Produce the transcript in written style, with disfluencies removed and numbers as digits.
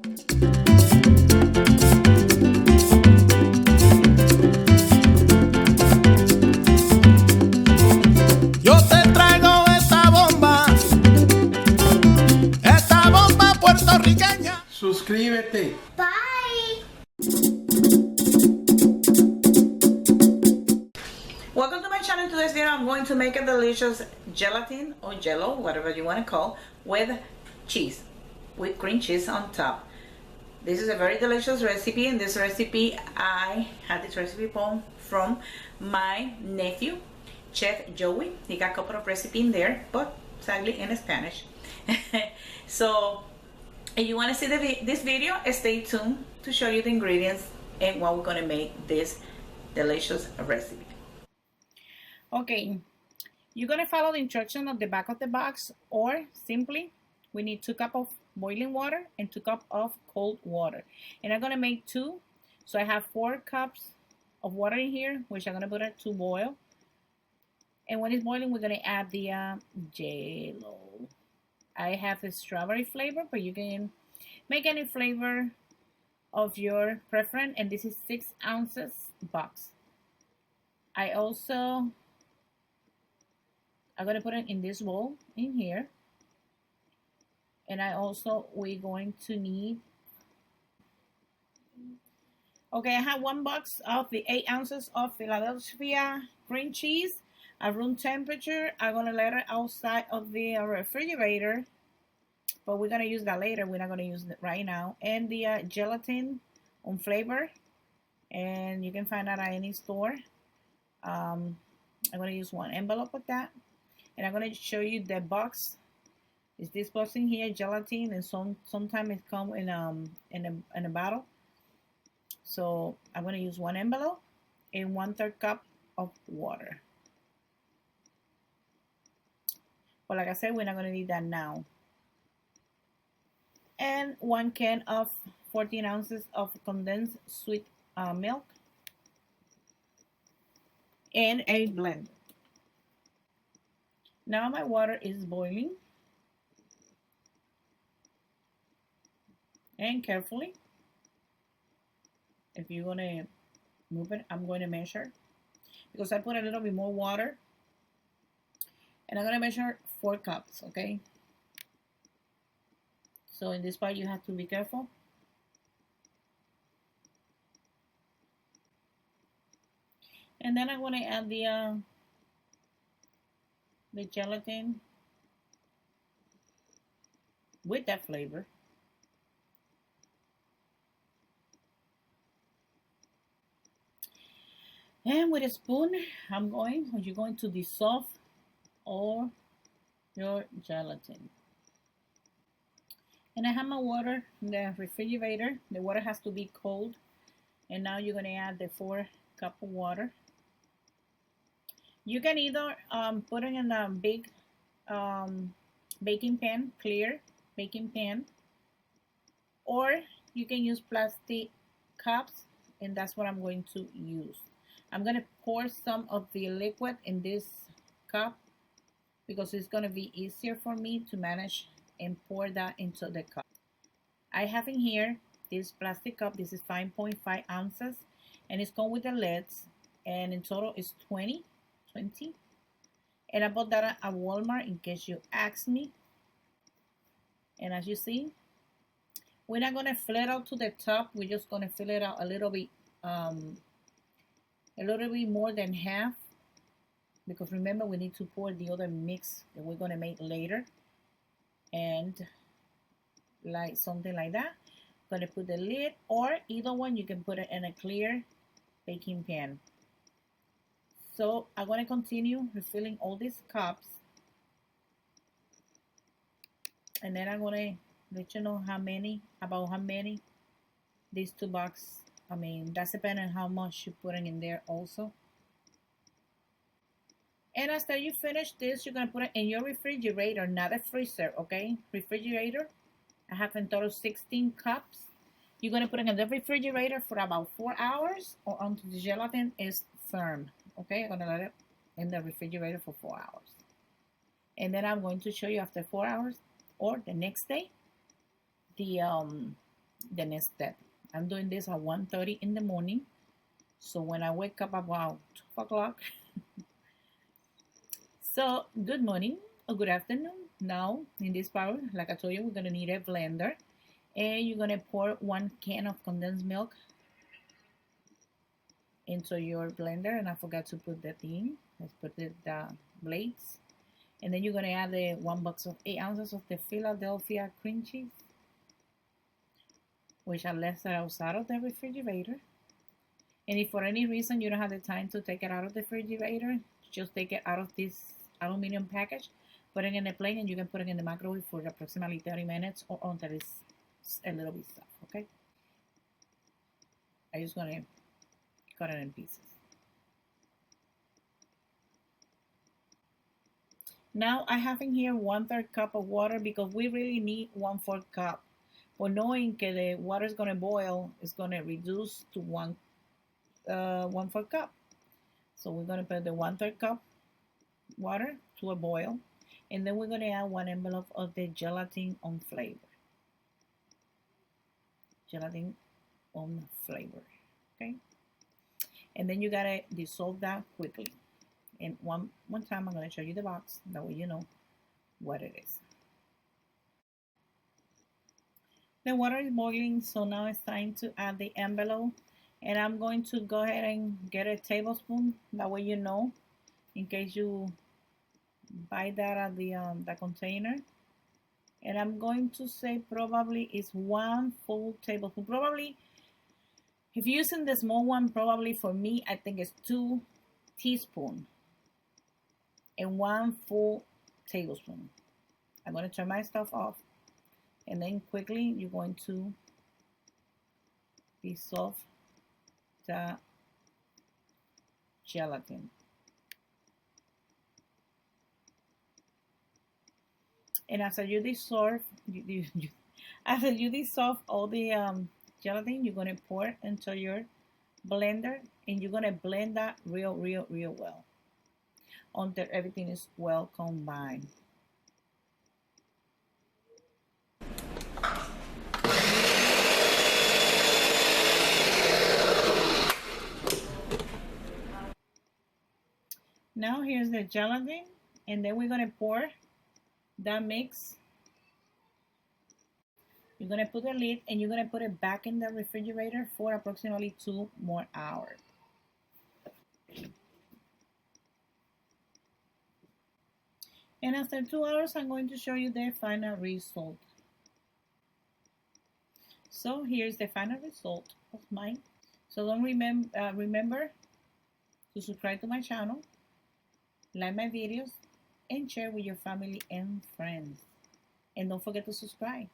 Yo te traigo esta bomba puertorriqueña. Suscríbete. Bye. Welcome to my channel. Today's video I'm going to make a delicious gelatin or jello, whatever you want to call, with cheese, with cream cheese on top. This is a very delicious recipe, and this recipe I had this recipe from my nephew, Chef Joey. He got a couple of recipes in there, but sadly in Spanish. So if you want to see this video, stay tuned to show you the ingredients and what we're going to make this delicious recipe. Okay, you're going to follow the instruction on the back of the box, or simply we need 2 cups of boiling water and 2 cups of cold water. And I'm going to make 2, so I have 4 cups of water in here, which I'm going to put it to boil. And when it's boiling, we're going to add the Jello. I have the strawberry flavor, but you can make any flavor of your preference. And this is 6 ounces box. I'm going to put it in this bowl in here. And we're going to need, okay, I have 1 box of the 8 ounces of Philadelphia cream cheese at room temperature. I'm going to let it outside of the refrigerator, but we're going to use that later. We're not going to use it right now. And the gelatin unflavored, and you can find that at any store. I'm going to use 1 envelope of that, and I'm going to show you the box. Is this box in here, gelatin, and sometimes it comes in a bottle. So I'm going to use 1 envelope and 1/3 cup of water. But like I said, we're not going to need that now. And 1 can of 14 ounces of condensed sweet milk, and a blender. Now my water is boiling. And carefully, if you're going to move it, I'm going to measure, because I put a little bit more water, and I'm going to measure 4 cups, okay? So in this part you have to be careful. And then I'm going to add the gelatin with that flavor. And with a spoon, you're going to dissolve all your gelatin. And I have my water in the refrigerator. The water has to be cold. And now you're going to add the 4 cups of water. You can either put it in a big baking pan, clear baking pan, or you can use plastic cups, and that's what I'm going to use. I'm going to pour some of the liquid in this cup, because it's going to be easier for me to manage and pour that into the cup. I have in here this plastic cup. This is 5.5 ounces, and it's come with the lids, and in total it's 20. And I bought that at Walmart in case you ask me. And as you see, we're not going to fill it out to the top. We're just going to fill it out a little bit more than half, because remember, we need to pour the other mix that we're going to make later. And like something like that, going to put the lid, or either one, you can put it in a clear baking pan. So I'm going to continue refilling all these cups, and then I'm going to let you know how many these 2 boxes. I mean, that's depending on how much you're putting in there also. And after you finish this, you're going to put it in your refrigerator, not a freezer, okay? Refrigerator. I have in total 16 cups. You're going to put it in the refrigerator for about 4 hours, or until the gelatin is firm, okay? I'm going to let it in the refrigerator for 4 hours. And then I'm going to show you after 4 hours, or the next day, the the next step. I'm doing this at 1:30 in the morning. So when I wake up about 2 o'clock, so good morning or good afternoon. Now in this part, like I told you, we're gonna need a blender, and you're gonna pour 1 can of condensed milk into your blender. And I forgot to put the thing. Let's put the blades. And then you're gonna add the 1 box of 8 ounces of the Philadelphia cream cheese, which I left outside of the refrigerator. And if for any reason you don't have the time to take it out of the refrigerator, just take it out of this aluminum package, put it in a plate, and you can put it in the microwave for approximately 30 minutes or until it's a little bit soft, okay? I'm just gonna cut it in pieces. Now I have in here 1/3 cup of water because we really need 1/4 cup. But knowing that the water is gonna boil, it's gonna reduce to 1/4 cup. So we're gonna put the 1/3 cup water to a boil, and then we're gonna add 1 envelope of the gelatin unflavored. Gelatin unflavored, okay? And then you gotta dissolve that quickly. And one time I'm gonna show you the box, that way you know what it is. The water is boiling, so now it's time to add the envelope. And I'm going to go ahead and get a tablespoon, that way you know, in case you buy that at the container. And I'm going to say probably it's 1 full tablespoon. Probably, if you're using the small one, probably for me, I think it's 2 teaspoons and 1 full tablespoon. I'm going to turn my stuff off, and then quickly you're going to dissolve the gelatin. And after you dissolve, after you dissolve all the gelatin, you're gonna pour it into your blender, and you're gonna blend that real well until everything is well combined. Now here's the gelatin, and then we're gonna pour that mix. You're gonna put the lid, and you're gonna put it back in the refrigerator for approximately 2 more hours. And after 2 hours, I'm going to show you the final result. So here's the final result of mine. So don't remember to subscribe to my channel, like my videos, and share with your family and friends. And don't forget to subscribe.